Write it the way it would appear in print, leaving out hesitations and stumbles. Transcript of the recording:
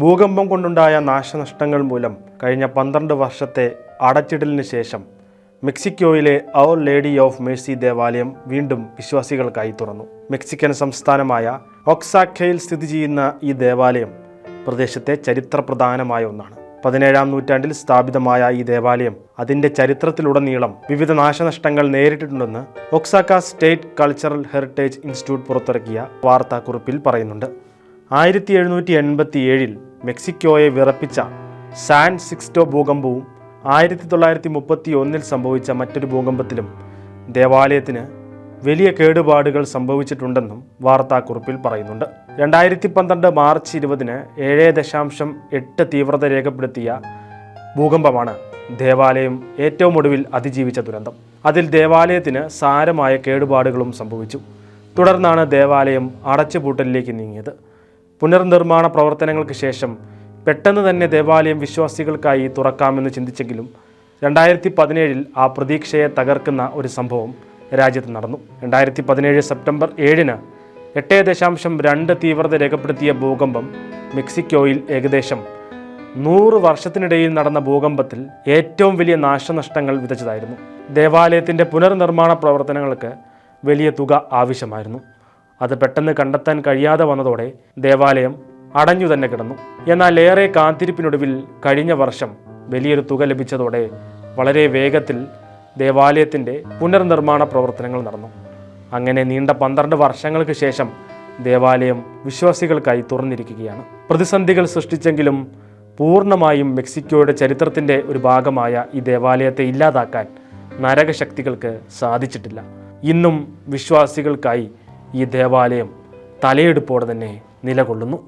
ഭൂകമ്പം കൊണ്ടുണ്ടായ നാശനഷ്ടങ്ങൾ മൂലം കഴിഞ്ഞ 12 വർഷത്തെ അടച്ചിടലിന് ശേഷം മെക്സിക്കോയിലെ ഔർ ലേഡി ഓഫ് മേഴ്സി ദേവാലയം വീണ്ടും വിശ്വാസികൾക്കായി തുറന്നു. മെക്സിക്കൻ സംസ്ഥാനമായ ഒക്സാക്കയിൽ സ്ഥിതി ചെയ്യുന്ന ഈ ദേവാലയം പ്രദേശത്തെ ചരിത്രപ്രധാനമായ ഒന്നാണ്. 17-ാം നൂറ്റാണ്ടിൽ സ്ഥാപിതമായ ഈ ദേവാലയം അതിൻ്റെ ചരിത്രത്തിലുടനീളം വിവിധ നാശനഷ്ടങ്ങൾ നേരിട്ടിട്ടുണ്ടെന്ന് Oaxaca state cultural heritage institute പുറത്തിറക്കിയ വാർത്താക്കുറിപ്പിൽ പറയുന്നുണ്ട്. 1787-ൽ മെക്സിക്കോയെ വിറപ്പിച്ച സാൻ സിക്സ്റ്റോ ഭൂകമ്പവും 1931-ൽ സംഭവിച്ച മറ്റൊരു ഭൂകമ്പത്തിലും ദേവാലയത്തിന് വലിയ കേടുപാടുകൾ സംഭവിച്ചിട്ടുണ്ടെന്നും വാർത്താക്കുറിപ്പിൽ പറയുന്നുണ്ട്. 2012 മാർച്ച് 20-ന് 7.8 തീവ്രത രേഖപ്പെടുത്തിയ ഭൂകമ്പമാണ് ദേവാലയം ഏറ്റവും ഒടുവിൽ അതിജീവിച്ച ദുരന്തം. അതിൽ ദേവാലയത്തിന് സാരമായ കേടുപാടുകളും സംഭവിച്ചു. തുടർന്നാണ് ദേവാലയം അടച്ചുപൂട്ടലിലേക്ക് നീങ്ങിയത്. പുനർനിർമ്മാണ പ്രവർത്തനങ്ങൾക്ക് ശേഷം പെട്ടെന്ന് തന്നെ ദേവാലയം വിശ്വാസികൾക്കായി തുറക്കാമെന്ന് ചിന്തിച്ചെങ്കിലും 2017-ൽ ആ പ്രതീക്ഷയെ തകർക്കുന്ന ഒരു സംഭവം രാജ്യത്ത് നടന്നു. 2017 സെപ്റ്റംബർ 7-ന് 8.2 തീവ്രത രേഖപ്പെടുത്തിയ ഭൂകമ്പം മെക്സിക്കോയിൽ ഏകദേശം 100 വർഷത്തിനിടയിൽ നടന്ന ഭൂകമ്പത്തിൽ ഏറ്റവും വലിയ നാശനഷ്ടങ്ങൾ വിതച്ചതായിരുന്നു. ദേവാലയത്തിൻ്റെ പുനർനിർമ്മാണ പ്രവർത്തനങ്ങൾക്ക് വലിയ തുക ആവശ്യമായിരുന്നു. അത് പെട്ടെന്ന് കണ്ടെത്താൻ കഴിയാതെ വന്നതോടെ ദേവാലയം അടഞ്ഞു തന്നെ കിടന്നു. എന്നാൽ ഏറെ കാത്തിരിപ്പിനൊടുവിൽ കഴിഞ്ഞ വർഷം വലിയൊരു തുക ലഭിച്ചതോടെ വളരെ വേഗത്തിൽ ദേവാലയത്തിൻ്റെ പുനർനിർമ്മാണ പ്രവർത്തനങ്ങൾ നടന്നു. അങ്ങനെ നീണ്ട 12 വർഷങ്ങൾക്ക് ശേഷം ദേവാലയം വിശ്വാസികൾക്കായി തുറന്നിരിക്കുകയാണ്. പ്രതിസന്ധികൾ സൃഷ്ടിച്ചെങ്കിലും പൂർണ്ണമായും മെക്സിക്കോയുടെ ചരിത്രത്തിൻ്റെ ഒരു ഭാഗമായ ഈ ദേവാലയത്തെ ഇല്ലാതാക്കാൻ നരകശക്തികൾക്ക് സാധിച്ചിട്ടില്ല. ഇന്നും വിശ്വാസികൾക്കായി ഈ ദേവാലയം തലയെടുപ്പോടെ തന്നെ നിലകൊള്ളുന്നു.